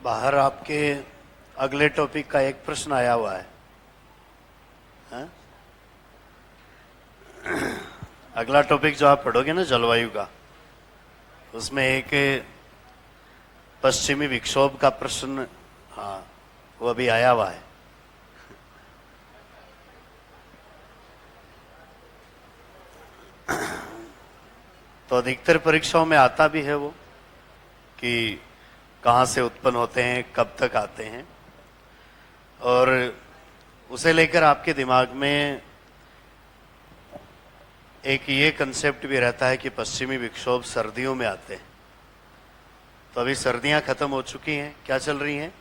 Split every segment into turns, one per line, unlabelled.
बाहर आपके अगले टॉपिक का एक प्रश्न आया हुआ है, हाँ? अगला टॉपिक जो आप पढ़ोगे ना जलवायु का, उसमें एक पश्चिमी विक्षोभ का प्रश्न, हाँ, वो अभी आया हुआ है। तो अधिकतर परीक्षाओं में आता भी है वो कि कहाँ से उत्पन्न होते हैं, कब तक आते हैं, और उसे लेकर आपके दिमाग में एक ये कंसेप्ट भी रहता है कि पश्चिमी विक्षोभ सर्दियों में आते हैं। तो अभी सर्दियां खत्म हो चुकी हैं, क्या चल रही हैं?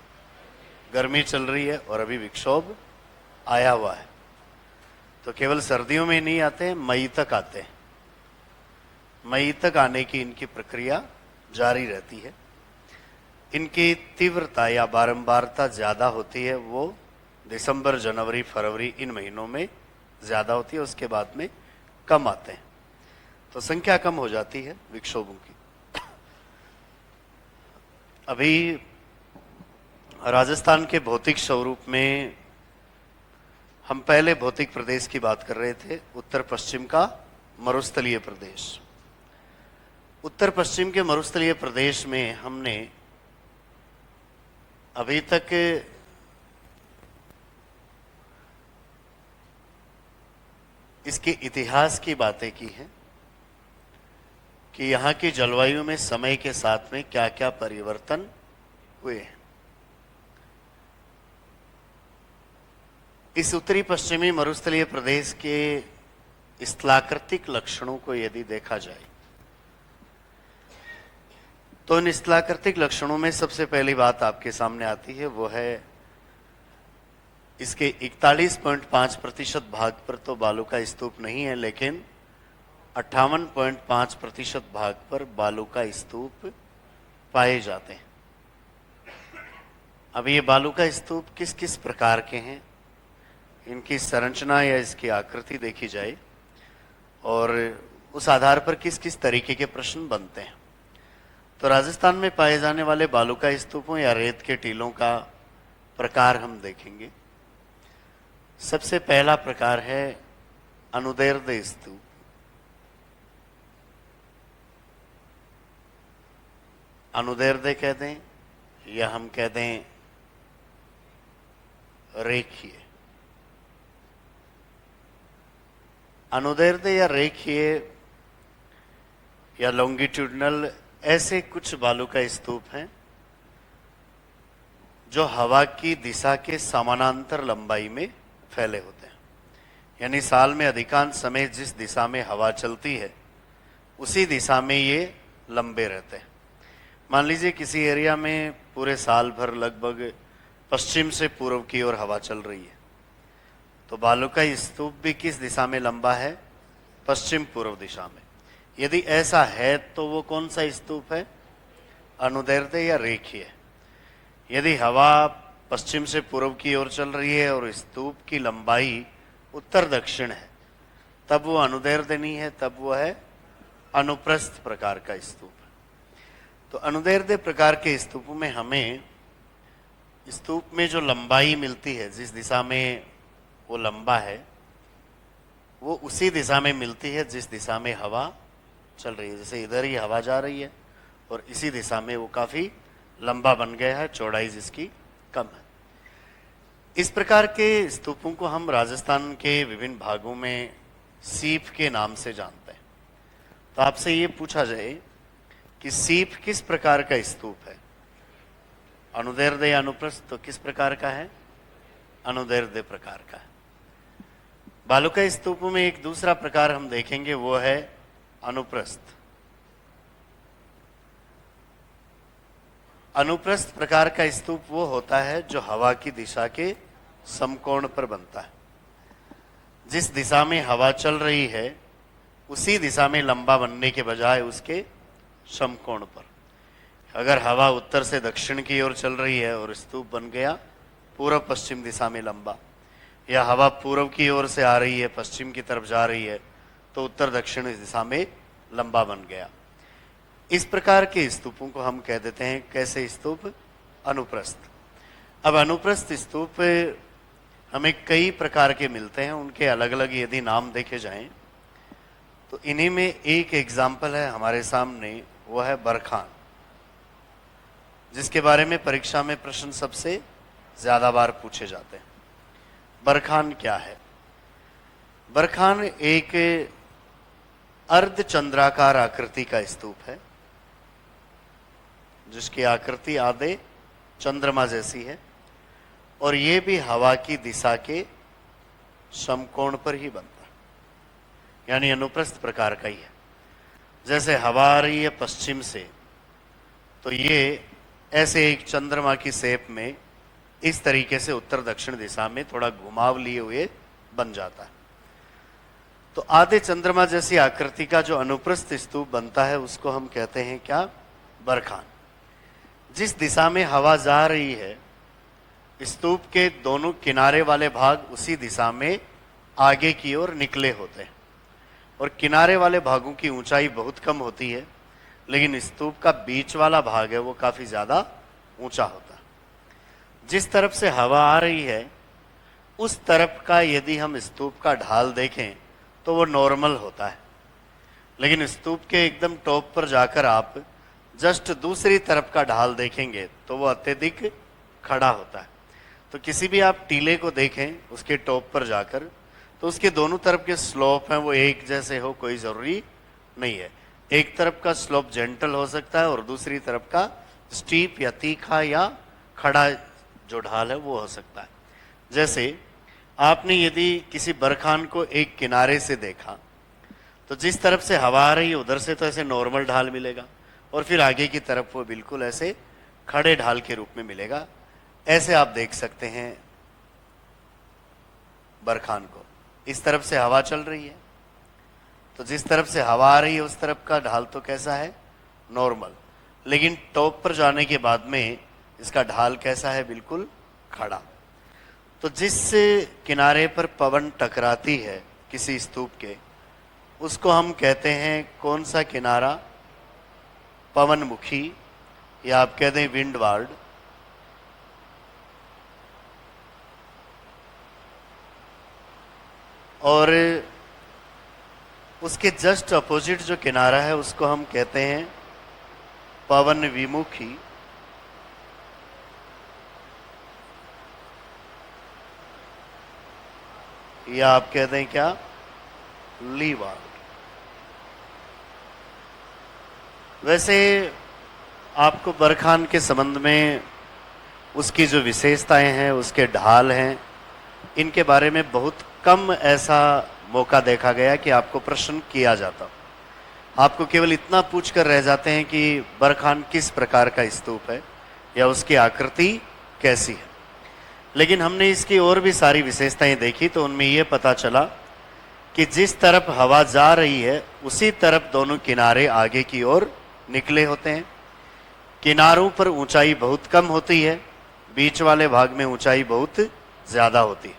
गर्मी चल रही है, और अभी विक्षोभ आया हुआ है। तो केवल सर्दियों में नहीं आते हैं, मई तक आते हैं। मई तक आने की इनकी प्रक्रिया जारी रहती है। इनकी तीव्रता या बारंबारता ज्यादा होती है, वो दिसंबर, जनवरी, फरवरी इन महीनों में ज्यादा होती है, उसके बाद में कम आते हैं। तो संख्या कम हो जाती है विक्षोभों की। अभी राजस्थान के भौतिक स्वरूप में हम पहले भौतिक प्रदेश की बात कर रहे थे, उत्तर पश्चिम का मरुस्थलीय प्रदेश। उत्तर पश्चिम के मरुस्थलीय प्रदेश में हमने अभी तक इसके इतिहास की बातें की हैं कि यहाँ की जलवायु में समय के साथ में क्या क्या परिवर्तन हुए हैं। इस उत्तरी पश्चिमी मरुस्थलीय प्रदेश के स्थलाकृतिक लक्षणों को यदि देखा जाए तो इन स्थलाकृतिक लक्षणों में सबसे पहली बात आपके सामने आती है, वो है इसके 41.5% भाग पर तो बालू का स्तूप नहीं है, लेकिन 58.5% भाग पर बालू का स्तूप पाए जाते हैं। अब ये बालू का स्तूप किस किस प्रकार के हैं, इनकी संरचना या इसकी आकृति देखी जाए और उस आधार पर किस किस तरीके के प्रश्न बनते हैं। तो राजस्थान में पाए जाने वाले बालू का स्तूपों या रेत के टीलों का प्रकार हम देखेंगे। सबसे पहला प्रकार है अनुदैर्ध्य स्तूप। अनुदैर्ध्य कह दें या हम कह दें रेखीय। अनुदैर्ध्य या रेखीय या लॉन्गिट्यूडनल ऐसे कुछ बालू का स्तूप हैं जो हवा की दिशा के समानांतर लंबाई में फैले होते हैं। यानी साल में अधिकांश समय जिस दिशा में हवा चलती है उसी दिशा में ये लंबे रहते हैं। मान लीजिए किसी एरिया में पूरे साल भर लगभग पश्चिम से पूर्व की ओर हवा चल रही है, तो बालू का स्तूप भी किस दिशा में लंबा है? पश्चिम पूर्व दिशा में। यदि ऐसा है तो वो कौन सा स्तूप है? अनुदैर्ध्य या रेखीय। यदि हवा पश्चिम से पूर्व की ओर चल रही है और स्तूप की लंबाई उत्तर दक्षिण है, तब वो अनुदैर्ध्य नहीं है, तब वो है अनुप्रस्थ प्रकार का स्तूप है। तो अनुदैर्ध्य प्रकार के स्तूपों में हमें स्तूप में जो लंबाई मिलती है, जिस दिशा में वो लंबा है, वो उसी दिशा में मिलती है जिस दिशा में हवा चल रही है। जैसे इधर ही हवा जा रही है और इसी दिशा में वो काफी लंबा बन गया है, चौड़ाई जिसकी कम है। इस प्रकार के स्तूपों को हम राजस्थान के विभिन्न भागों में सीप के नाम से जानते हैं। तो आपसे ये पूछा जाए कि सीप किस प्रकार का स्तूप है? अनुदैर्ध्य या अनुप्रस्थ? तो किस प्रकार का है? अनुदैर्ध्य प्रकार का है। बालू का स्तूपों में एक दूसरा प्रकार हम देखेंगे, वो है अनुप्रस्थ। अनुप्रस्थ प्रकार का स्तूप वो होता है जो हवा की दिशा के समकोण पर बनता है। जिस दिशा में हवा चल रही है उसी दिशा में लंबा बनने के बजाय उसके समकोण पर। अगर हवा उत्तर से दक्षिण की ओर चल रही है और स्तूप बन गया पूर्व पश्चिम दिशा में लंबा, या हवा पूर्व की ओर से आ रही है, पश्चिम की तरफ जा रही है, तो उत्तर दक्षिण दिशा में लंबा बन गया। इस प्रकार के स्तूपों को हम कह देते हैं कैसे स्तूप? अनुप्रस्थ। अब अनुप्रस्थ स्तूप हमें कई प्रकार के मिलते हैं, उनके अलग अलग यदि नाम देखे जाएं तो इन्हीं में एक एग्जाम्पल है हमारे सामने, वो है बरखान, जिसके बारे में परीक्षा में प्रश्न सबसे ज्यादा बार पूछे जाते हैं। बरखान क्या है? बरखान एक अर्धचंद्राकार आकृति का स्तूप है, जिसकी आकृति आधे चंद्रमा जैसी है, और ये भी हवा की दिशा के समकोण पर ही बनता है, यानी अनुप्रस्थ प्रकार का ही है। जैसे हवा आ रही है पश्चिम से, तो ये ऐसे एक चंद्रमा की शेप में इस तरीके से उत्तर दक्षिण दिशा में थोड़ा घुमाव लिए हुए बन जाता है। तो आधे चंद्रमा जैसी आकृति का जो अनुप्रस्थ स्तूप बनता है उसको हम कहते हैं क्या? बरखान। जिस दिशा में हवा जा रही है, स्तूप के दोनों किनारे वाले भाग उसी दिशा में आगे की ओर निकले होते हैं, और किनारे वाले भागों की ऊंचाई बहुत कम होती है, लेकिन स्तूप का बीच वाला भाग है वो काफी ज्यादा ऊंचा होता है। जिस तरफ से हवा आ रही है उस तरफ का यदि हम स्तूप का ढाल देखें तो वो नॉर्मल होता है, लेकिन स्तूप के एकदम टॉप पर जाकर आप जस्ट दूसरी तरफ का ढाल देखेंगे तो वो अत्यधिक खड़ा होता है। तो किसी भी आप टीले को देखें उसके टॉप पर जाकर, तो उसके दोनों तरफ के स्लोप हैं वो एक जैसे हो, कोई जरूरी नहीं है। एक तरफ का स्लोप जेंटल हो सकता है और दूसरी तरफ का स्टीप या तीखा या खड़ा जो ढाल है वो हो सकता है। जैसे आपने यदि किसी बरखान को एक किनारे से देखा तो जिस तरफ से हवा आ रही है उधर से तो ऐसे नॉर्मल ढाल मिलेगा, और फिर आगे की तरफ वो बिल्कुल ऐसे खड़े ढाल के रूप में मिलेगा। ऐसे आप देख सकते हैं बरखान को। इस तरफ से हवा चल रही है तो जिस तरफ से हवा आ रही है उस तरफ का ढाल तो कैसा है? नॉर्मल। लेकिन टॉप पर जाने के बाद में इसका ढाल कैसा है? बिल्कुल खड़ा। तो जिस किनारे पर पवन टकराती है किसी स्तूप के, उसको हम कहते हैं कौन सा किनारा? पवनमुखी, या आप कहते हैं विंडवार्ड। और उसके जस्ट अपोजिट जो किनारा है उसको हम कहते हैं पवन विमुखी, या आप कहते हैं क्या? लीवार्ड। वैसे आपको बरखान के संबंध में उसकी जो विशेषताएं हैं, उसके ढाल हैं, इनके बारे में बहुत कम ऐसा मौका देखा गया कि आपको प्रश्न किया जाता। आपको केवल इतना पूछकर रह जाते हैं कि बरखान किस प्रकार का स्तूप है या उसकी आकृति कैसी है। लेकिन हमने इसकी और भी सारी विशेषताएं देखी तो उनमें यह पता चला कि जिस तरफ हवा जा रही है उसी तरफ दोनों किनारे आगे की ओर निकले होते हैं। किनारों पर ऊंचाई बहुत कम होती है, बीच वाले भाग में ऊंचाई बहुत ज्यादा होती है।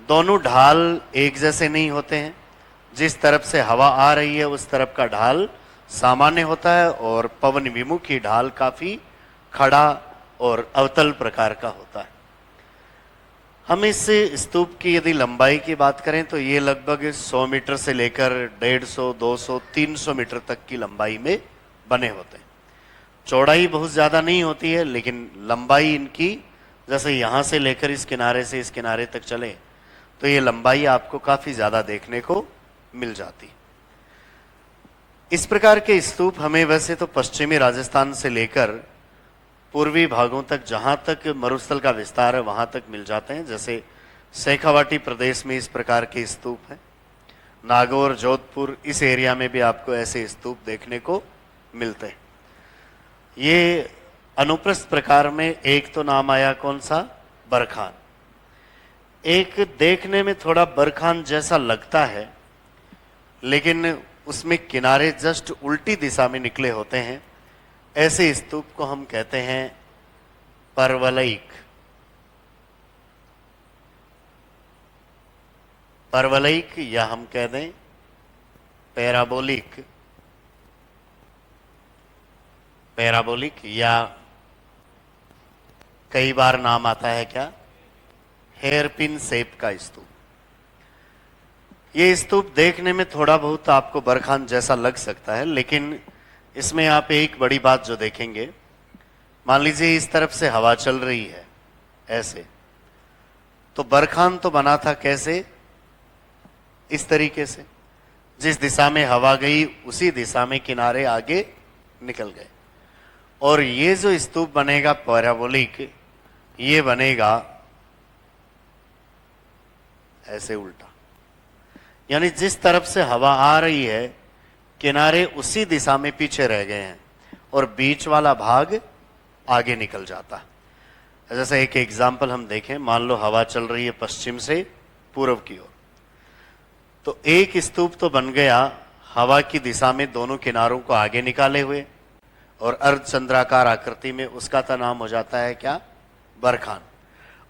दोनों ढाल एक जैसे नहीं होते हैं। जिस तरफ से हवा आ रही है उस तरफ का ढाल सामान्य होता है, और पवन विमुखी ढाल काफी खड़ा और अवतल प्रकार का होता है। हम इस स्तूप की यदि लंबाई की बात करें तो ये लगभग 100 मीटर से लेकर 150, 200, 300 मीटर तक की लंबाई में बने होते हैं। चौड़ाई बहुत ज़्यादा नहीं होती है, लेकिन लंबाई इनकी जैसे यहाँ से लेकर इस किनारे से इस किनारे तक चले तो ये लंबाई आपको काफ़ी ज़्यादा देखने को मिल जाती। इस प्रकार के स्तूप हमें वैसे तो पश्चिमी राजस्थान से लेकर पूर्वी भागों तक, जहां तक मरुस्थल का विस्तार है वहां तक मिल जाते हैं। जैसे शेखावाटी प्रदेश में इस प्रकार के स्तूप हैं, नागौर, जोधपुर, इस एरिया में भी आपको ऐसे स्तूप देखने को मिलते हैं। ये अनुप्रस्थ प्रकार में एक तो नाम आया कौन सा? बरखान। एक देखने में थोड़ा बरखान जैसा लगता है, लेकिन उसमें किनारे जस्ट उल्टी दिशा में निकले होते हैं। ऐसे स्तूप को हम कहते हैं परवलयिक। परवलयिक या हम कह दें पैराबोलिक, पैराबोलिक या कई बार नाम आता है क्या, हेयर पिन शेप का स्तूप। ये स्तूप देखने में थोड़ा बहुत आपको बरखान जैसा लग सकता है, लेकिन इसमें आप एक बड़ी बात जो देखेंगे, मान लीजिए इस तरफ से हवा चल रही है ऐसे, तो बरखान तो बना था कैसे, इस तरीके से, जिस दिशा में हवा गई उसी दिशा में किनारे आगे निकल गए। और ये जो स्तूप बनेगा पैराबोलिक, ये बनेगा ऐसे उल्टा, यानी जिस तरफ से हवा आ रही है किनारे उसी दिशा में पीछे रह गए हैं और बीच वाला भाग आगे निकल जाता है। जैसे एक एग्जाम्पल हम देखें, मान लो हवा चल रही है पश्चिम से पूर्व की ओर, तो एक स्तूप तो बन गया हवा की दिशा में दोनों किनारों को आगे निकाले हुए, और अर्धचंद्राकार आकृति में, उसका तो नाम हो जाता है क्या, बरखान।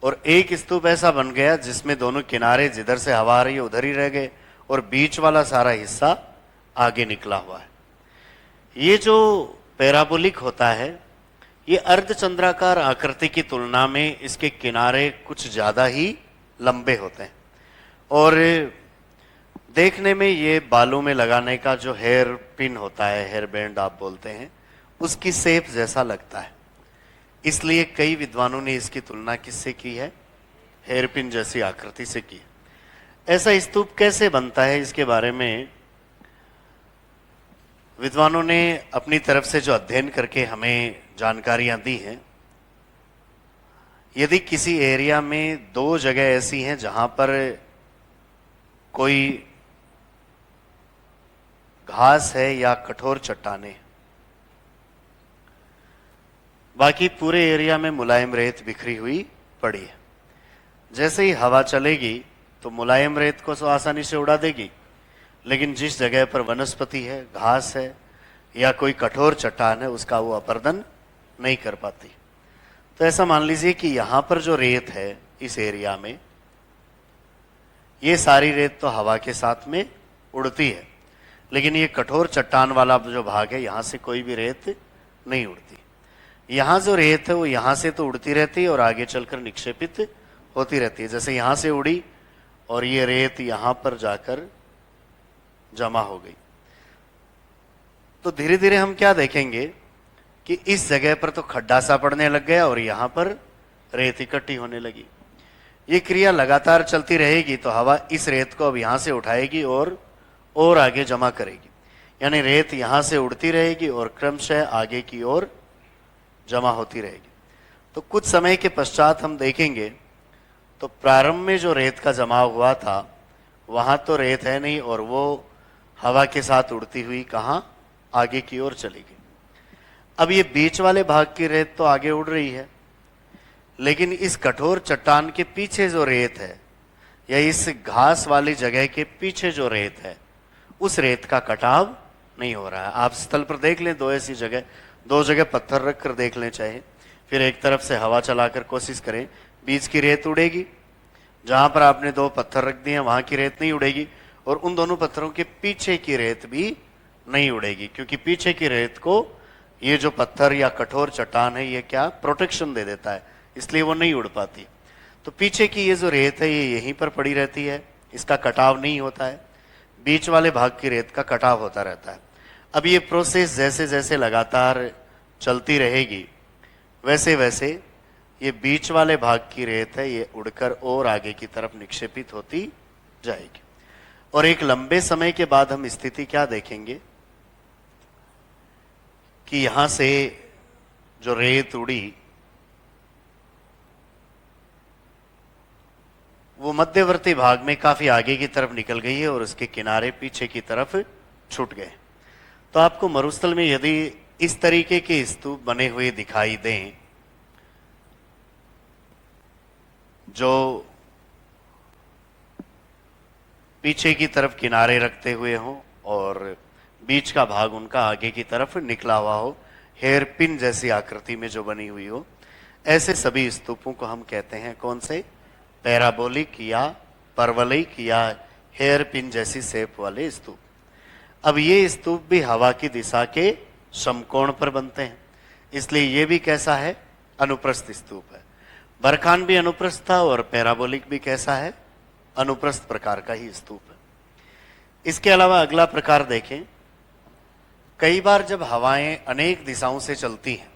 और एक स्तूप ऐसा बन गया जिसमें दोनों किनारे जिधर से हवा आ रही है उधर ही रह गए और बीच वाला सारा हिस्सा आगे निकला हुआ है। ये जो पैराबोलिक होता है, ये अर्धचंद्राकार आकृति की तुलना में इसके किनारे कुछ ज्यादा ही लंबे होते हैं, और देखने में ये बालों में लगाने का जो हेयर पिन होता है, हेयर बैंड आप बोलते हैं, उसकी शेप जैसा लगता है। इसलिए कई विद्वानों ने इसकी तुलना किससे की है, हेयर पिन जैसी आकृति से की है। ऐसा स्तूप कैसे बनता है, इसके बारे में विद्वानों ने अपनी तरफ से जो अध्ययन करके हमें जानकारियां दी हैं। यदि किसी एरिया में दो जगह ऐसी हैं जहां पर कोई घास है या कठोर चट्टाने, बाकी पूरे एरिया में मुलायम रेत बिखरी हुई पड़ी है, जैसे ही हवा चलेगी तो मुलायम रेत को आसानी से उड़ा देगी, लेकिन जिस जगह पर वनस्पति है, घास है या कोई कठोर चट्टान है, उसका वो अपर्दन नहीं कर पाती। तो ऐसा मान लीजिए कि यहां पर जो रेत है इस एरिया में, ये सारी रेत तो हवा के साथ में उड़ती है, लेकिन ये कठोर चट्टान वाला जो भाग है, यहां से कोई भी रेत नहीं उड़ती। यहां जो रेत है वो यहां से तो उड़ती रहती है और आगे चलकर निक्षेपित होती रहती है। जैसे यहां से उड़ी और ये रेत यहां पर जाकर जमा हो गई, तो धीरे धीरे हम क्या देखेंगे कि इस जगह पर तो खड्डा सा पड़ने लग गया और यहां पर रेत इकट्ठी होने लगी। ये क्रिया लगातार चलती रहेगी तो हवा इस रेत को अब यहां से उठाएगी और आगे जमा करेगी, यानी रेत यहां से उड़ती रहेगी और क्रमशः आगे की ओर जमा होती रहेगी। तो कुछ समय के पश्चात हम देखेंगे तो प्रारंभ में जो रेत का जमाव हुआ था वहां तो रेत है नहीं, और वो हवा के साथ उड़ती हुई कहां, आगे की ओर चली गई। अब ये बीच वाले भाग की रेत तो आगे उड़ रही है, लेकिन इस कठोर चट्टान के पीछे जो रेत है या इस घास वाली जगह के पीछे जो रेत है, उस रेत का कटाव नहीं हो रहा है। आप स्थल पर देख लें, दो ऐसी जगह, दो जगह पत्थर रख कर देख लें चाहे, फिर एक तरफ से हवा चलाकर कोशिश करें, बीच की रेत उड़ेगी, जहां पर आपने दो पत्थर रख दिए वहां की रेत नहीं उड़ेगी, और उन दोनों पत्थरों के पीछे की रेत भी नहीं उड़ेगी, क्योंकि पीछे की रेत को ये जो पत्थर या कठोर चट्टान है ये क्या, प्रोटेक्शन दे देता है, इसलिए वो नहीं उड़ पाती। तो पीछे की ये जो रेत है ये यहीं पर पड़ी रहती है, इसका कटाव नहीं होता है, बीच वाले भाग की रेत का कटाव होता रहता है। अब ये प्रोसेस जैसे जैसे लगातार चलती रहेगी, वैसे वैसे ये बीच वाले भाग की रेत है ये उड़कर और आगे की तरफ निक्षेपित होती जाएगी। और एक लंबे समय के बाद हम स्थिति क्या देखेंगे कि यहां से जो रेत उड़ी वो मध्यवर्ती भाग में काफी आगे की तरफ निकल गई है और उसके किनारे पीछे की तरफ छूट गए। तो आपको मरुस्थल में यदि इस तरीके के स्तूप बने हुए दिखाई दें, जो पीछे की तरफ किनारे रखते हुए हों और बीच का भाग उनका आगे की तरफ निकला हुआ हो, हेयर पिन जैसी आकृति में जो बनी हुई हो, ऐसे सभी स्तूपों को हम कहते हैं कौन से, पैराबोलिक या परवलयिक या हेयर पिन जैसी शेप वाले स्तूप। अब ये स्तूप भी हवा की दिशा के समकोण पर बनते हैं, इसलिए ये भी कैसा है, अनुप्रस्थ स्तूप है। बरखान भी अनुप्रस्थ था और पैराबोलिक भी कैसा है, अनुप्रस्थ प्रकार का ही स्तूप है। इसके अलावा अगला प्रकार देखें, कई बार जब हवाएं अनेक दिशाओं से चलती हैं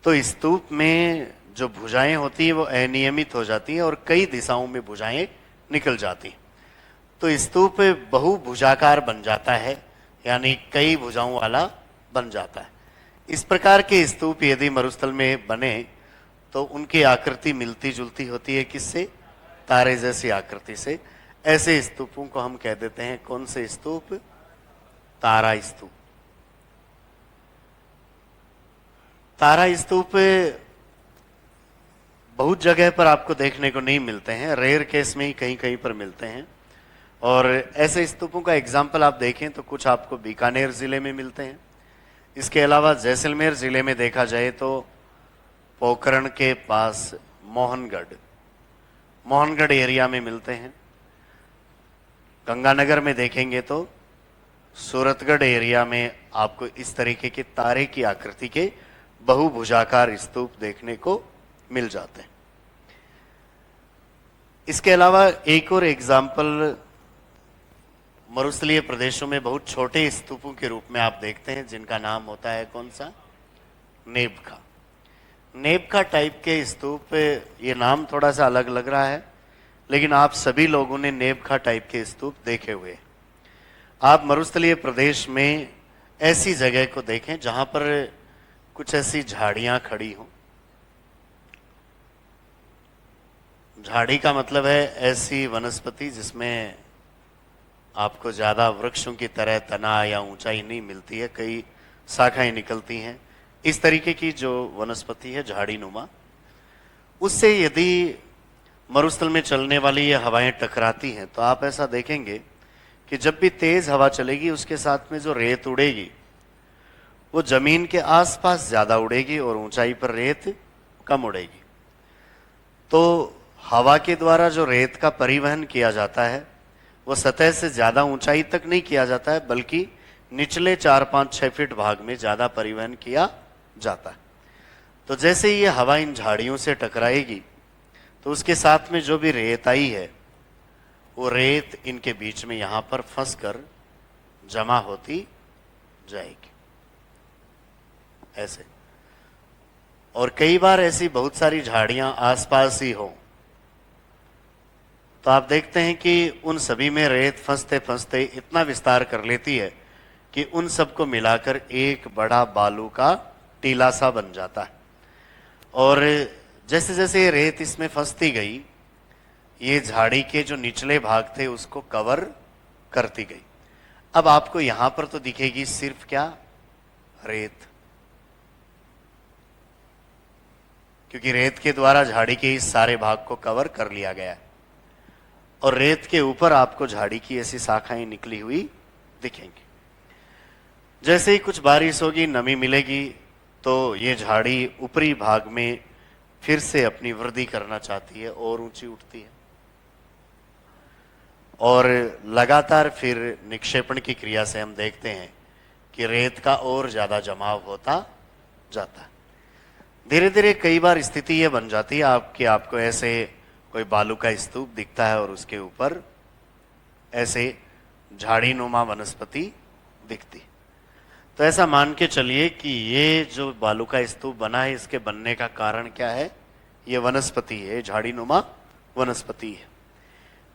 तो स्तूप में जो भुजाएं होती है वो अनियमित हो जाती है और कई दिशाओं में भुजाएं निकल जाती हैं, तो स्तूप बहुभुजाकार बन जाता है, यानी कई भुजाओं वाला बन जाता है। इस प्रकार के स्तूप यदि मरुस्थल में बने तो उनकी आकृति मिलती जुलती होती है किससे, तारे जैसी आकृति से। ऐसे स्तूपों को हम कह देते हैं कौन से स्तूप, तारा स्तूप। तारा स्तूप बहुत जगह पर आपको देखने को नहीं मिलते हैं, रेयर केस में ही कहीं कहीं पर मिलते हैं। और ऐसे स्तूपों का एग्जाम्पल आप देखें तो कुछ आपको बीकानेर जिले में मिलते हैं। इसके अलावा जैसलमेर जिले में देखा जाए तो पोखरण के पास मोहनगढ़ एरिया में मिलते हैं। गंगानगर में देखेंगे तो सूरतगढ़ एरिया में आपको इस तरीके के तारे की आकृति के बहुभुजाकार स्तूप देखने को मिल जाते हैं। इसके अलावा एक और एग्जाम्पल मरुस्थलीय प्रदेशों में बहुत छोटे स्तूपों के रूप में आप देखते हैं, जिनका नाम होता है कौन सा, नेबखा। नेबखा टाइप के स्तूप, ये नाम थोड़ा सा अलग लग रहा है लेकिन आप सभी लोगों ने नेबखा टाइप के स्तूप देखे हुए। आप मरुस्थलीय प्रदेश में ऐसी जगह को देखें जहां पर कुछ ऐसी झाड़ियां खड़ी हों। झाड़ी का मतलब है ऐसी वनस्पति जिसमें आपको ज्यादा वृक्षों की तरह तना या ऊंचाई नहीं मिलती है, कई शाखाएं निकलती हैं। इस तरीके की जो वनस्पति है झाड़ी नुमा, उससे यदि मरुस्थल में चलने वाली ये हवाएं टकराती हैं तो आप ऐसा देखेंगे कि जब भी तेज हवा चलेगी उसके साथ में जो रेत उड़ेगी वो जमीन के आसपास ज्यादा उड़ेगी और ऊंचाई पर रेत कम उड़ेगी। तो हवा के द्वारा जो रेत का परिवहन किया जाता है वो सतह से ज्यादा ऊंचाई तक नहीं किया जाता है, बल्कि निचले 4-5-6 फीट भाग में ज्यादा परिवहन किया जाता है। तो जैसे ये हवा इन झाड़ियों से टकराएगी तो उसके साथ में जो भी रेत आई है वो रेत इनके बीच में यहां पर फंसकर जमा होती जाएगी ऐसे। और कई बार ऐसी बहुत सारी झाड़ियां आसपास ही हो तो आप देखते हैं कि उन सभी में रेत फंसते फंसते इतना विस्तार कर लेती है कि उन सबको मिलाकर एक बड़ा बालू का टीला सा बन जाता है। और जैसे जैसे ये रेत इसमें फंसती गई, ये झाड़ी के जो निचले भाग थे उसको कवर करती गई। अब आपको यहां पर तो दिखेगी सिर्फ क्या, रेत, क्योंकि रेत के द्वारा झाड़ी के इस सारे भाग को कवर कर लिया गया है। और रेत के ऊपर आपको झाड़ी की ऐसी शाखाएं निकली हुई दिखेंगी। जैसे ही कुछ बारिश होगी, नमी मिलेगी, तो ये झाड़ी ऊपरी भाग में फिर से अपनी वृद्धि करना चाहती है और ऊंची उठती है और लगातार फिर निक्षेपण की क्रिया से हम देखते हैं कि रेत का और ज्यादा जमाव होता जाता है। धीरे धीरे कई बार स्थिति यह बन जाती है आपको ऐसे कोई बालू का स्तूप दिखता है और उसके ऊपर ऐसे झाड़ी नुमा वनस्पति दिखती। तो ऐसा मान के चलिए कि ये जो बालू का स्तूप बना है इसके बनने का कारण क्या है, ये वनस्पति है, झाड़ी नुमा वनस्पति है।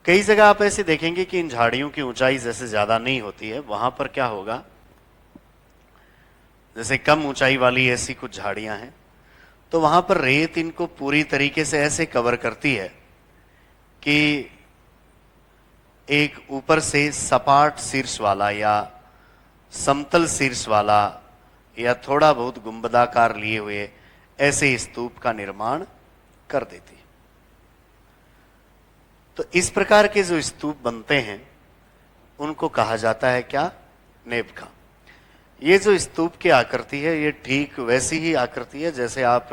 कई जगह आप ऐसे देखेंगे कि इन झाड़ियों की ऊंचाई जैसे ज्यादा नहीं होती है, वहां पर क्या होगा, जैसे कम ऊंचाई वाली ऐसी कुछ झाड़ियां हैं तो वहां पर रेत इनको पूरी तरीके से ऐसे कवर करती है कि एक ऊपर से सपाट शीर्ष वाला या समतल शीर्ष वाला या थोड़ा बहुत गुंबदाकार लिए हुए ऐसे स्तूप का निर्माण कर देती है। तो इस प्रकार के जो स्तूप बनते हैं उनको कहा जाता है क्या, नेबखा। ये जो स्तूप की आकृति है ये ठीक वैसी ही आकृति है जैसे आप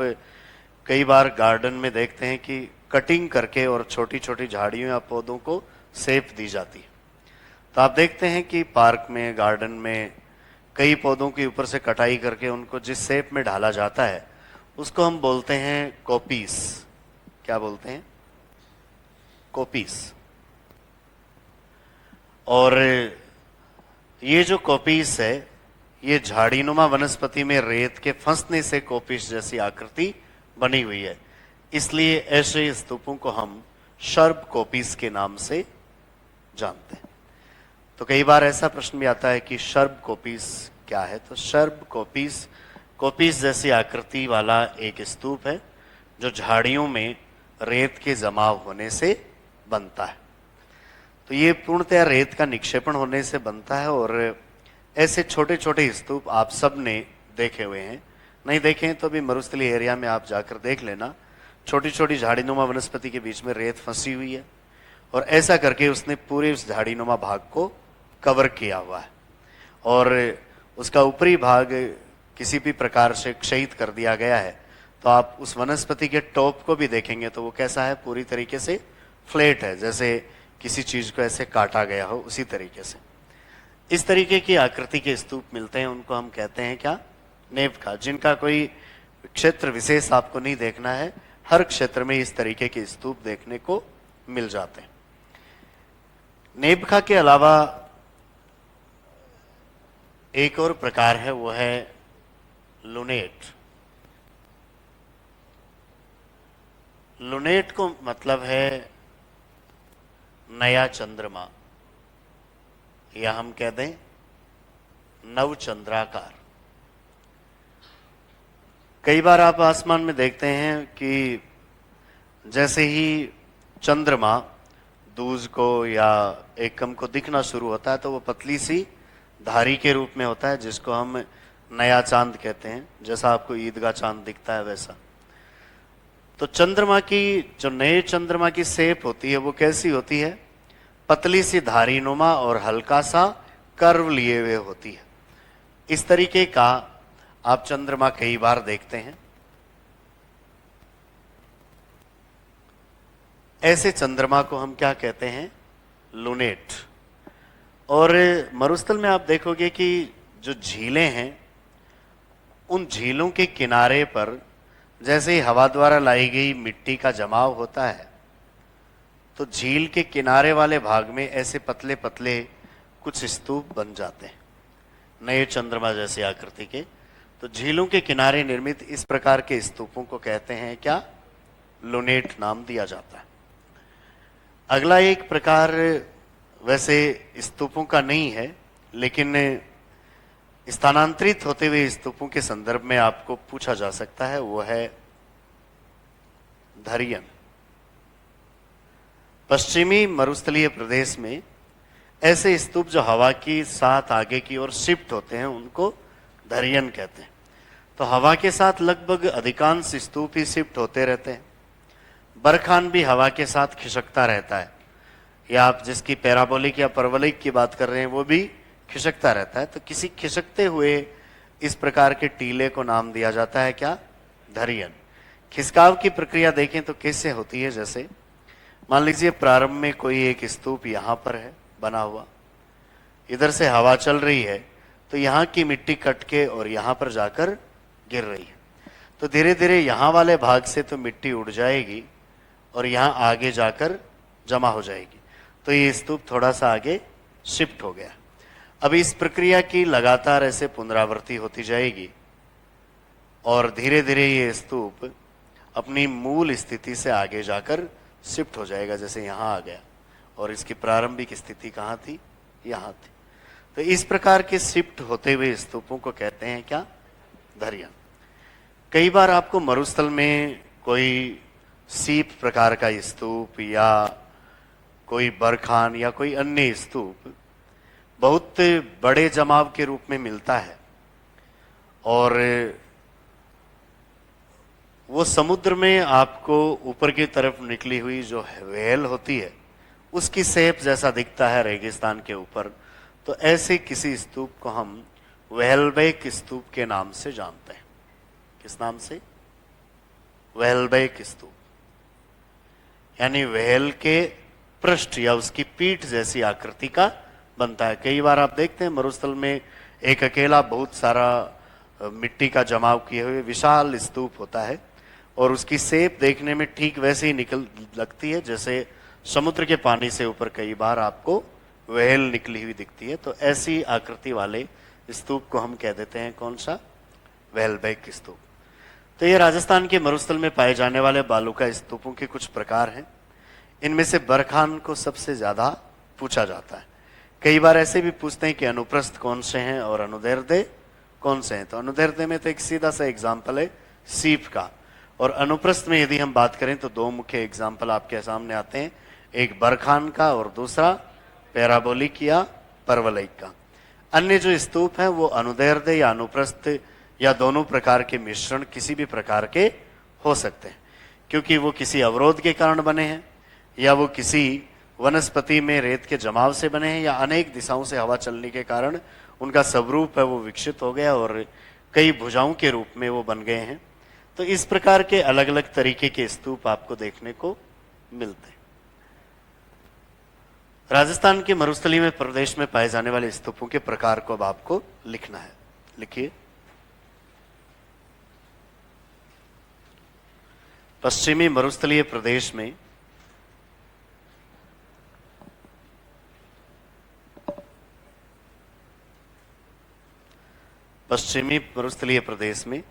कई बार गार्डन में देखते हैं कि कटिंग करके और छोटी छोटी झाड़ियों या पौधों को शेप दी जाती है। तो आप देखते हैं कि पार्क में, गार्डन में कई पौधों के ऊपर से कटाई करके उनको जिस शेप में ढाला जाता है उसको हम बोलते हैं कोपीस। क्या बोलते हैं? कोपीस। और ये जो कोपीस है, ये झाड़ीनुमा वनस्पति में रेत के फंसने से कोपीस जैसी आकृति बनी हुई है, इसलिए ऐसे स्तूपों को हम शर्ब कोपीस के नाम से जानते हैं। तो कई बार ऐसा प्रश्न भी आता है कि शर्ब कोपीस क्या है? तो शर्ब कोपीस, कोपीस जैसी आकृति वाला एक स्तूप है जो झाड़ियों में रेत के जमाव होने से बनता है। तो ये पूर्णतया रेत का निक्षेपण होने से बनता है। और ऐसे छोटे छोटे स्तूप आप सब ने देखे हुए हैं, नहीं देखे हैं तो भी मरुस्थली एरिया में आप जाकर देख लेना। छोटी छोटी झाड़ीनुमा वनस्पति के बीच में रेत फंसी हुई है और ऐसा करके उसने पूरे उस झाड़ीनुमा भाग को कवर किया हुआ है और उसका ऊपरी भाग किसी भी प्रकार से क्षयित कर दिया गया है। तो आप उस वनस्पति के टॉप को भी देखेंगे तो वो कैसा है? पूरी तरीके से फ्लैट है, जैसे किसी चीज को ऐसे काटा गया हो, उसी तरीके से। इस तरीके की आकृति के स्तूप मिलते हैं, उनको हम कहते हैं क्या? नेवखा। जिनका कोई क्षेत्र विशेष आपको नहीं देखना है, हर क्षेत्र में इस तरीके के स्तूप देखने को मिल जाते हैं। नेवखा के अलावा एक और प्रकार है, वो है लुनेट। लुनेट को मतलब है नया चंद्रमा, या हम कह दें नवचंद्राकार। कई बार आप आसमान में देखते हैं कि जैसे ही चंद्रमा दूज को या एकम को दिखना शुरू होता है तो वो पतली सी धारी के रूप में होता है, जिसको हम नया चांद कहते हैं। जैसा आपको ईद का चांद दिखता है वैसा। तो चंद्रमा की, जो नए चंद्रमा की शेप होती है वो कैसी होती है? पतली सी धारीनुमा और हल्का सा कर्व लिए हुए होती है। इस तरीके का आप चंद्रमा कई बार देखते हैं। ऐसे चंद्रमा को हम क्या कहते हैं? लुनेट। और मरुस्थल में आप देखोगे कि जो झीलें हैं, उन झीलों के किनारे पर जैसे ही हवा द्वारा लाई गई मिट्टी का जमाव होता है तो झील के किनारे वाले भाग में ऐसे पतले पतले कुछ स्तूप बन जाते हैं, नए चंद्रमा जैसी आकृति के। तो झीलों के किनारे निर्मित इस प्रकार के स्तूपों को कहते हैं क्या? लुनेट नाम दिया जाता है। अगला एक प्रकार वैसे स्तूपों का नहीं है, लेकिन स्थानांतरित होते हुए स्तूपों के संदर्भ में आपको पूछा जा सकता है, वो है धरियन। पश्चिमी मरुस्थलीय प्रदेश में ऐसे स्तूप जो हवा की साथ आगे की ओर शिफ्ट होते हैं उनको धरियन कहते हैं। तो हवा के साथ लगभग अधिकांश स्तूप ही शिफ्ट होते रहते हैं। बरखान भी हवा के साथ खिसकता रहता है, या आप जिसकी पैराबोलिक या परवलिक की बात कर रहे हैं वो भी खिसकता रहता है। तो किसी खिसकते हुए इस प्रकार के टीले को नाम दिया जाता है क्या? धरियन। खिसकाव की प्रक्रिया देखें तो कैसे होती है? जैसे मान लीजिए प्रारंभ में कोई एक स्तूप यहां पर है बना हुआ, इधर से हवा चल रही है तो यहां की मिट्टी कट के और यहां पर जाकर गिर रही है। तो धीरे धीरे यहां वाले भाग से तो मिट्टी उड़ जाएगी और यहां आगे जाकर जमा हो जाएगी। तो ये स्तूप थोड़ा सा आगे शिफ्ट हो गया। अब इस प्रक्रिया की लगातार ऐसे पुनरावृत्ति होती जाएगी और धीरे धीरे ये स्तूप अपनी मूल स्थिति से आगे जाकर शिफ्ट हो जाएगा। जैसे यहाँ आ गया और इसकी प्रारंभिक स्थिति कहाँ थी? यहाँ थी। तो इस प्रकार के शिफ्ट होते हुए स्तूपों को कहते हैं क्या? धरियन। कई बार आपको मरुस्थल में कोई सीप प्रकार का स्तूप या कोई बरखान या कोई अन्य स्तूप बहुत बड़े जमाव के रूप में मिलता है और वो समुद्र में आपको ऊपर की तरफ निकली हुई जो व्हेल होती है उसकी शेप जैसा दिखता है रेगिस्तान के ऊपर। तो ऐसे किसी स्तूप को हम व्हेलबैक स्तूप के नाम से जानते हैं। किस नाम से? व्हेलबैक स्तूप। यानी व्हेल के पृष्ठ या उसकी पीठ जैसी आकृति का बनता है। कई बार आप देखते हैं मरुस्थल में एक अकेला बहुत सारा मिट्टी का जमाव किए हुए विशाल स्तूप होता है और उसकी शेप देखने में ठीक वैसे ही निकल लगती है जैसे समुद्र के पानी से ऊपर कई बार आपको व्हेल निकली हुई दिखती है। तो ऐसी आकृति वाले स्तूप को हम कह देते हैं कौन सा? व्हेलबैक स्तूप। तो ये राजस्थान के मरुस्थल में पाए जाने वाले बालू का स्तूपों के कुछ प्रकार हैं। इनमें से बरखान को सबसे ज्यादा पूछा जाता है। कई बार ऐसे भी पूछते हैं कि अनुप्रस्थ कौन से हैं और अनुदैर्ध्य कौन से हैं। तो अनुदैर्ध्य में तो एक सीधा सा एग्जाम्पल है सीप का, और अनुप्रस्थ में यदि हम बात करें तो दो मुख्य एग्जाम्पल आपके सामने आते हैं, एक बरखान का और दूसरा पैराबोलिक या परवलयिक का। अन्य जो स्तूप हैं वो अनुदैर्ध्य या अनुप्रस्थ या दोनों प्रकार के मिश्रण किसी भी प्रकार के हो सकते हैं, क्योंकि वो किसी अवरोध के कारण बने हैं या वो किसी वनस्पति में रेत के जमाव से बने हैं या अनेक दिशाओं से हवा चलने के कारण उनका स्वरूप है वो विकसित हो गया और कई भुजाओं के रूप में वो बन गए हैं। तो इस प्रकार के अलग अलग तरीके के स्तूप आपको देखने को मिलते हैं। राजस्थान के मरुस्थली में प्रदेश में पाए जाने वाले स्तूपों के प्रकार को अब आपको लिखना है। लिखिए। पश्चिमी मरुस्थलीय प्रदेश में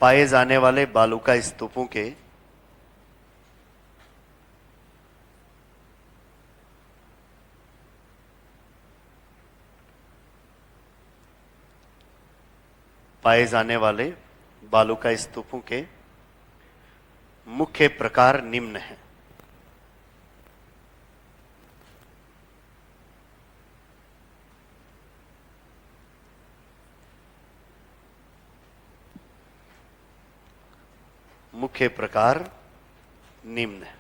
पाए जाने वाले बालू का स्तूपों के मुख्य प्रकार निम्न हैं। मुख्य प्रकार निम्न है।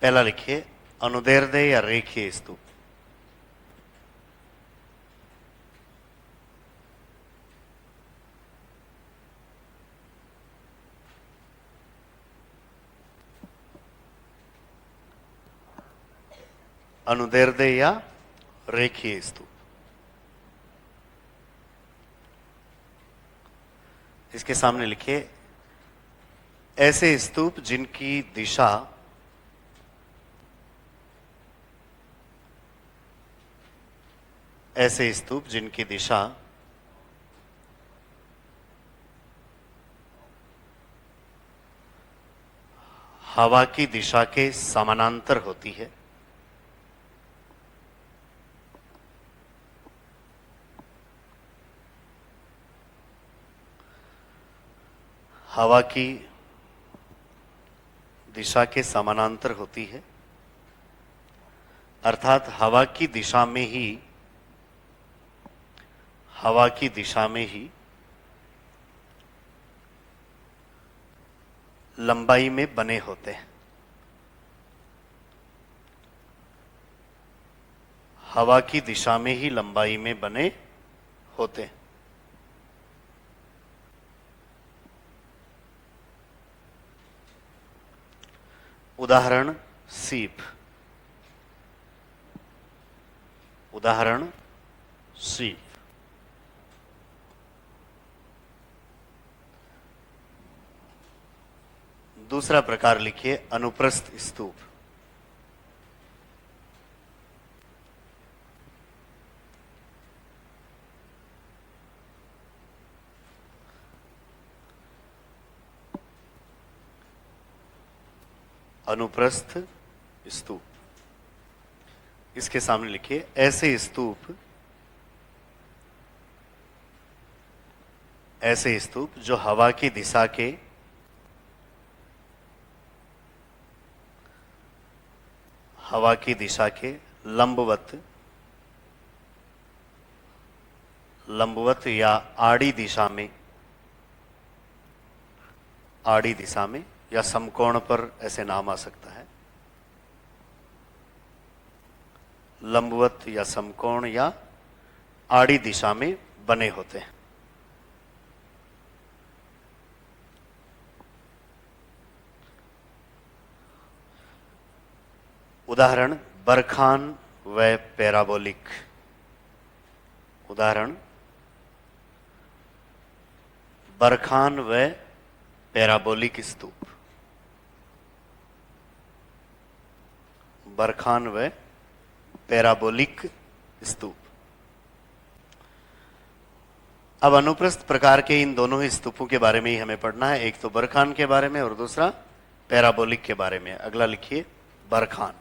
पहला लिखिए अनुदैर्ध्य या रेखीय स्तूप। अनुदैर्ध्य या रेखीय स्तूप। इसके सामने लिखिए ऐसे स्तूप जिनकी दिशा हवा की दिशा के समानांतर होती है। हवा की दिशा के समानांतर होती है, अर्थात हवा की दिशा में ही लंबाई में बने होते हैं। हवा की दिशा में ही लंबाई में बने होते हैं। उदाहरण सीप। दूसरा प्रकार लिखिए अनुप्रस्थ स्तूप। अनुप्रस्थ स्तूप। इसके सामने लिखिए ऐसे स्तूप जो हवा की दिशा के लंबवत या आड़ी दिशा में या समकोण पर ऐसे नाम आ सकता है। लंबवत या समकोण या आड़ी दिशा में बने होते हैं। उदाहरण बरखान व पैराबोलिक। उदाहरण बरखान व पैराबोलिक स्तूप। बरखान व पैराबोलिक स्तूप। अब अनुप्रस्थ प्रकार के इन दोनों ही स्तूपों के बारे में ही हमें पढ़ना है, एक तो बरखान के बारे में और दूसरा पैराबोलिक के बारे में। अगला लिखिए बरखान।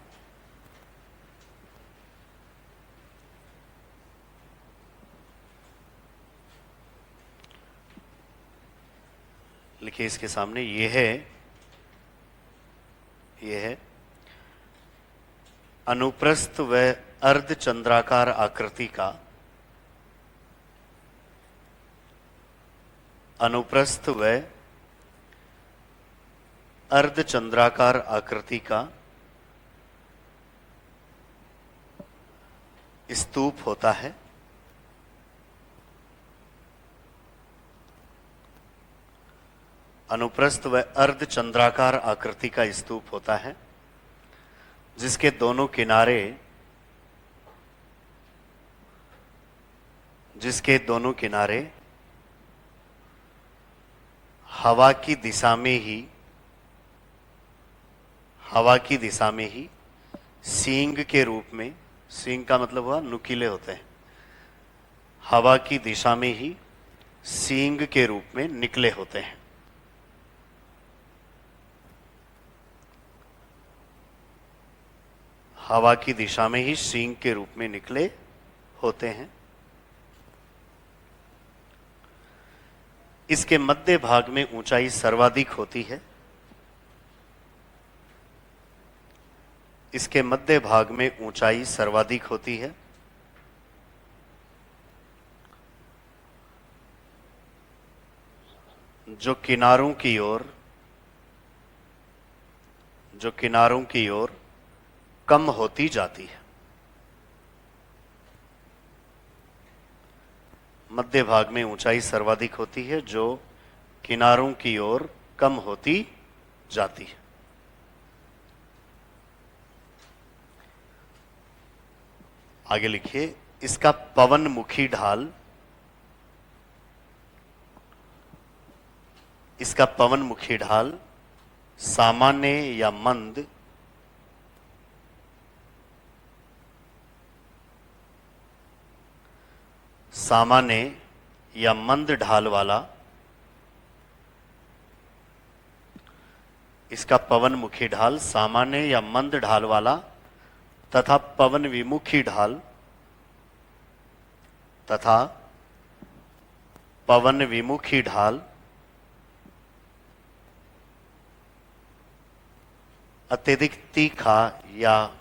लिखिए इसके सामने, ये है अनुप्रस्थ व अर्धचंद्राकार आकृति का, अनुप्रस्थ व अर्धचंद्राकार आकृति का स्तूप होता है। अनुप्रस्थ व अर्धचंद्राकार आकृति का स्तूप होता है जिसके दोनों किनारे हवा की दिशा में ही सींग के रूप में, सींग का मतलब हुआ नुकीले होते हैं, हवा की दिशा में ही सींग के रूप में निकले होते हैं। हवा की दिशा में ही सींग के रूप में निकले होते हैं। इसके मध्य भाग में ऊंचाई सर्वाधिक होती है। इसके मध्य भाग में ऊंचाई सर्वाधिक होती है। जो किनारों की ओर कम होती जाती है। मध्य भाग में ऊंचाई सर्वाधिक होती है जो किनारों की ओर कम होती जाती है। आगे लिखिए, इसका पवनमुखी ढाल, इसका पवनमुखी ढाल सामान्य या मंद, सामान्य या मंद ढाल वाला, इसका पवनमुखी ढाल सामान्य या मंद ढाल वाला तथा पवन विमुखी ढाल अत्यधिक तीखा या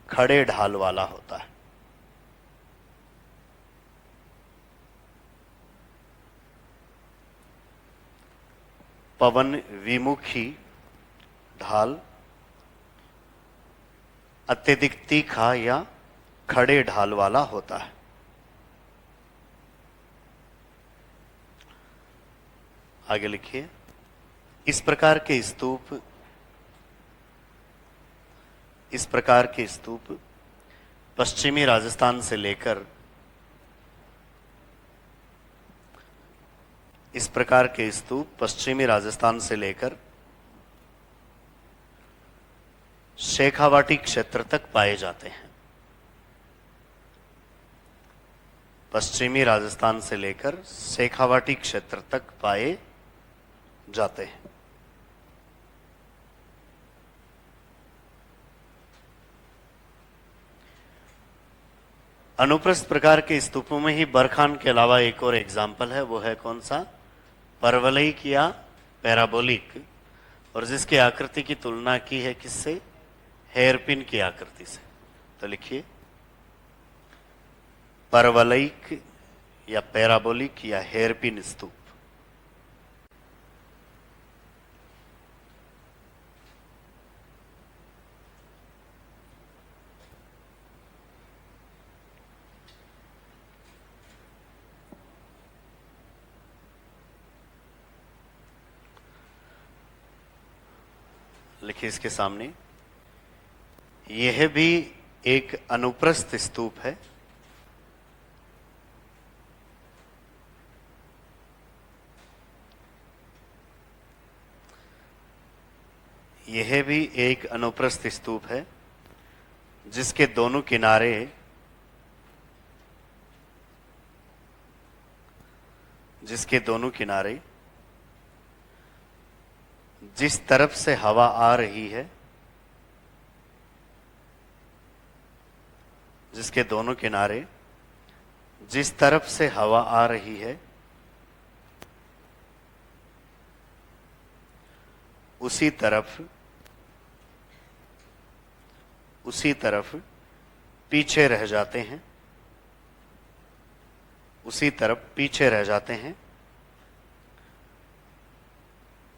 खड़े ढाल वाला होता है। पवन विमुखी ढाल अत्यधिक तीखा या खड़े ढाल वाला होता है। आगे लिखिए, इस प्रकार के स्तूप पश्चिमी राजस्थान से लेकर, इस प्रकार के स्तूप पश्चिमी राजस्थान से लेकर शेखावाटी क्षेत्र तक पाए जाते हैं। पश्चिमी राजस्थान से लेकर शेखावाटी क्षेत्र तक पाए जाते हैं। अनुप्रस्थ प्रकार के स्तूपों में ही बरखान के अलावा एक और एग्जाम्पल है, वो है कौन सा? परवलयिक या पैराबोलिक, और जिसकी आकृति की तुलना की है किससे? हेयरपिन की आकृति से। तो लिखिए, परवलयिक या पैराबोलिक या हेयरपिन स्तूप। लिखिए इसके सामने, यह भी एक अनुप्रस्थ स्तूप है। यह भी एक अनुप्रस्थ स्तूप है जिसके दोनों किनारे जिस तरफ से हवा आ रही है, जिसके दोनों किनारे जिस तरफ से हवा आ रही है उसी तरफ पीछे रह जाते हैं, उसी तरफ पीछे रह जाते हैं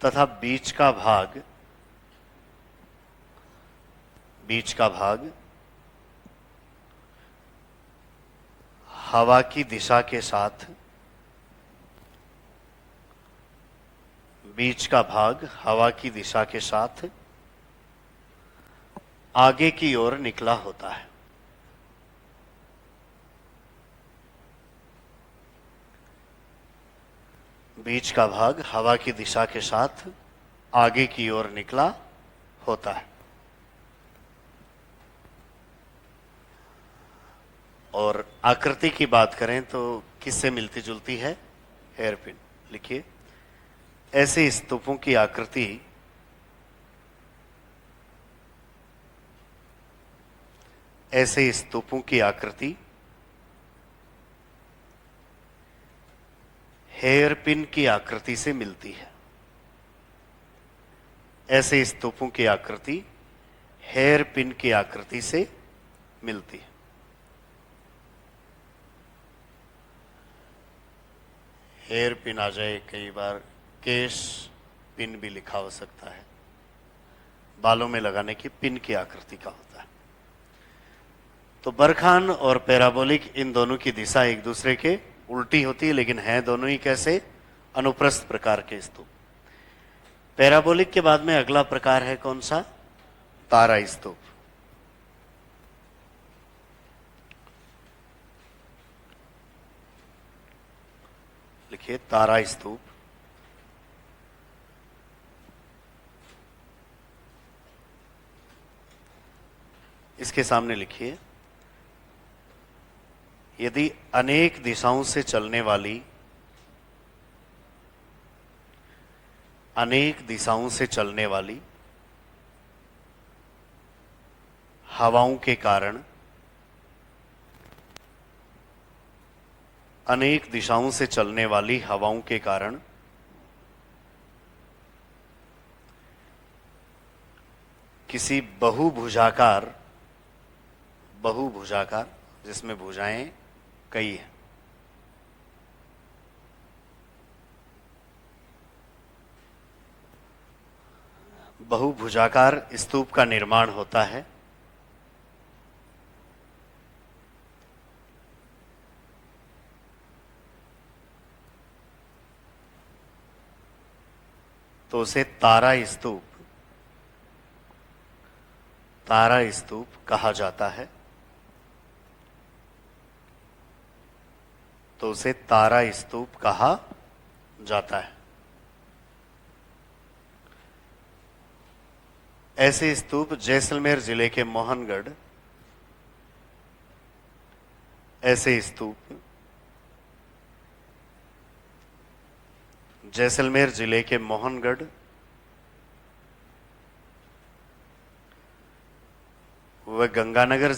तथा बीच का भाग हवा की दिशा के साथ, बीच का भाग हवा की दिशा के साथ आगे की ओर निकला होता है। बीच का भाग हवा की दिशा के साथ आगे की ओर निकला होता है। और आकृति की बात करें तो किससे मिलती जुलती है? हेयरपिन। लिखिए, ऐसे स्तूपों की आकृति हेयरपिन की आकृति से मिलती है। ऐसे स्तूपों की आकृति हेयरपिन की आकृति से मिलती है। हेयर पिन आ जाए, कई बार केश पिन भी लिखा हो सकता है, बालों में लगाने की पिन की आकृति का होता है। तो बरखान और पैराबोलिक, इन दोनों की दिशा एक दूसरे के उल्टी होती है, लेकिन हैं दोनों ही कैसे? अनुप्रस्थ प्रकार के स्तूप। पैराबोलिक के बाद में अगला प्रकार है कौन सा? तारा स्तूप। लिखिए, तारा स्तूप। इसके सामने लिखिए, यदि अनेक दिशाओं से चलने वाली हवाओं के कारण, अनेक दिशाओं से चलने वाली हवाओं के कारण किसी बहुभुजाकार जिसमें भुजाएं कई हैं, बहुभुजाकार स्तूप का निर्माण होता है। तो उसे तारा स्तूप कहा जाता है। तो उसे तारा स्तूप कहा जाता है। ऐसे स्तूप जैसलमेर जिले के मोहनगढ़, जैसलमेर जिले के मोहनगढ़ व गंगानगर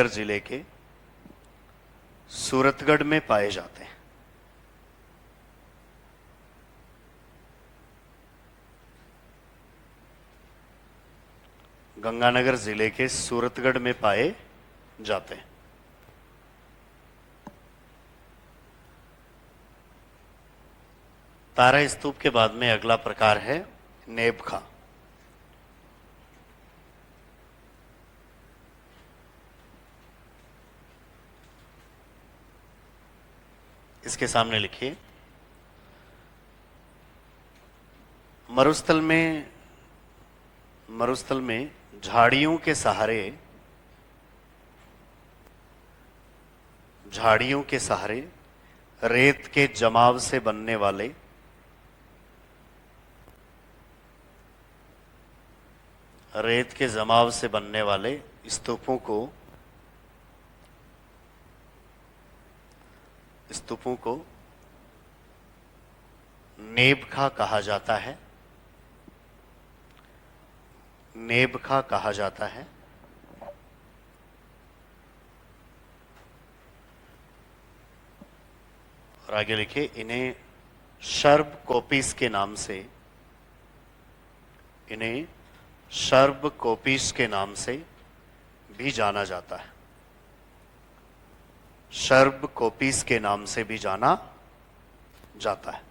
जिले के सूरतगढ़ में पाए जाते हैं। गंगानगर जिले के सूरतगढ़ में पाए जाते हैं। तारा स्तूप के बाद में अगला प्रकार है नेबखा। इसके सामने लिखिए, मरुस्थल में झाड़ियों के सहारे रेत के जमाव से बनने वाले रेत के जमाव से बनने वाले स्तूपों को नेबखा कहा जाता है। नेबखा कहा जाता है। और आगे लिखिए, इन्हें शर्ब कोपिस के नाम से भी जाना जाता है। शर्ब कोपिस के नाम से भी जाना जाता है।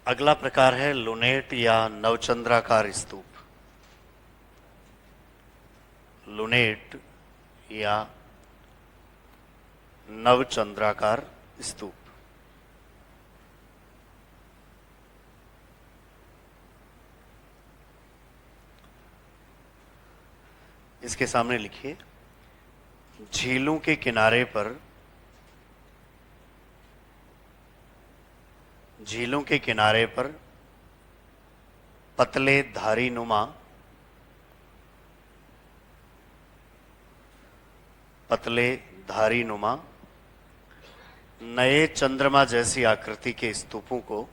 अगला प्रकार है लुनेट या नवचंद्राकार स्तूप। लुनेट या नवचंद्राकार स्तूप। इसके सामने लिखिए, झीलों के किनारे पर पतले धारी नुमा नए चंद्रमा जैसी आकृति के स्तूपों को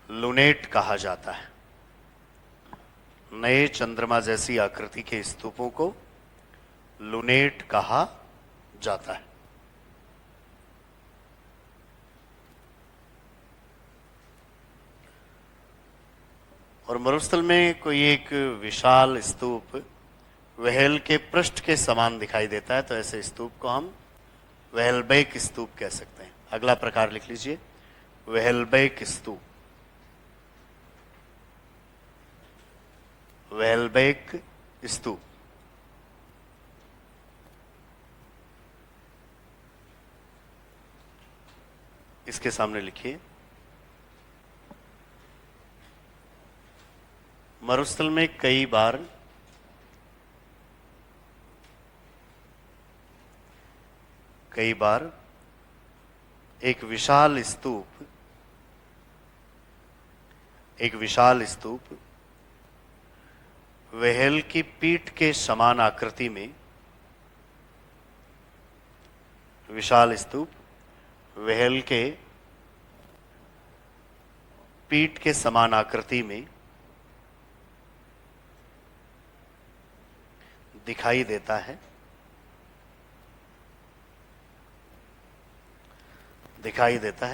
लुनेट कहा जाता है। नए चंद्रमा जैसी आकृति के स्तूपों को लुनेट कहा जाता है। और मरुस्थल में कोई एक विशाल स्तूप वहेल के पृष्ठ के समान दिखाई देता है, तो ऐसे स्तूप को हम वेहलबैक स्तूप कह सकते हैं। अगला प्रकार लिख लीजिए, वेहलबैक स्तूप। वेहलबैक स्तूप। इसके सामने लिखिए, मरुस्थल में कई बार एक विशाल स्तूप वेहेल की पीठ के समान आकृति में विशाल स्तूप वेहेल के पीठ के समान आकृति में दिखाई देता है।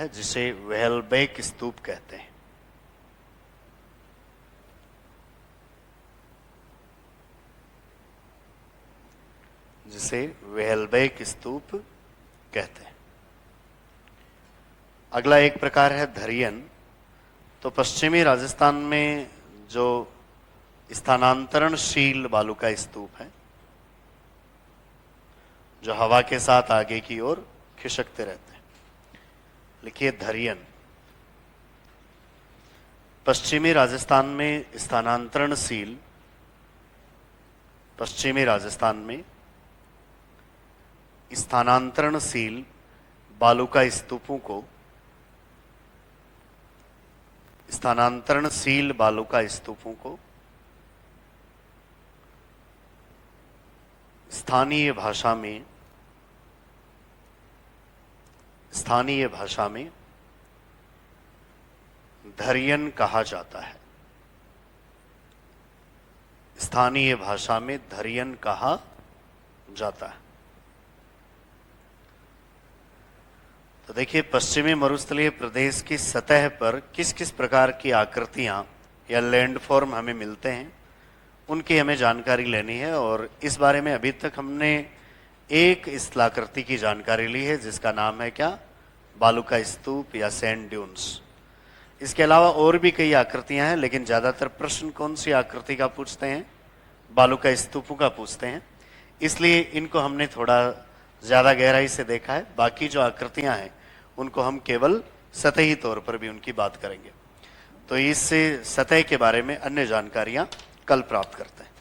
जिसे वेहलबैक स्तूप कहते हैं। अगला एक प्रकार है धरियन। तो पश्चिमी राजस्थान में जो स्थानांतरणशील बालू का स्तूप है, जो हवा के साथ आगे की ओर खिसकते रहते हैं। लिखिए, धरियन। पश्चिमी राजस्थान में स्थानांतरणशील बालू का स्तूपों को स्थानीय भाषा में धरियन कहा जाता है। स्थानीय भाषा में धरियन कहा जाता है। तो देखिए, पश्चिमी मरुस्थलीय प्रदेश की सतह पर किस किस प्रकार की आकृतियां या लैंडफॉर्म हमें मिलते हैं, उनकी हमें जानकारी लेनी है। और इस बारे में अभी तक हमने एक स्थलाकृति की जानकारी ली है, जिसका नाम है क्या? बालू का स्तूप या सैंड ड्यून्स। इसके अलावा और भी कई आकृतियां हैं, लेकिन ज़्यादातर प्रश्न कौन सी आकृति का पूछते हैं? बालू का स्तूपों का पूछते हैं। इसलिए इनको हमने थोड़ा ज़्यादा गहराई से देखा है। बाकी जो आकृतियां हैं उनको हम केवल सतही तौर पर भी उनकी बात करेंगे। तो इस सतह के बारे में अन्य जानकारियां कल प्राप्त करते हैं।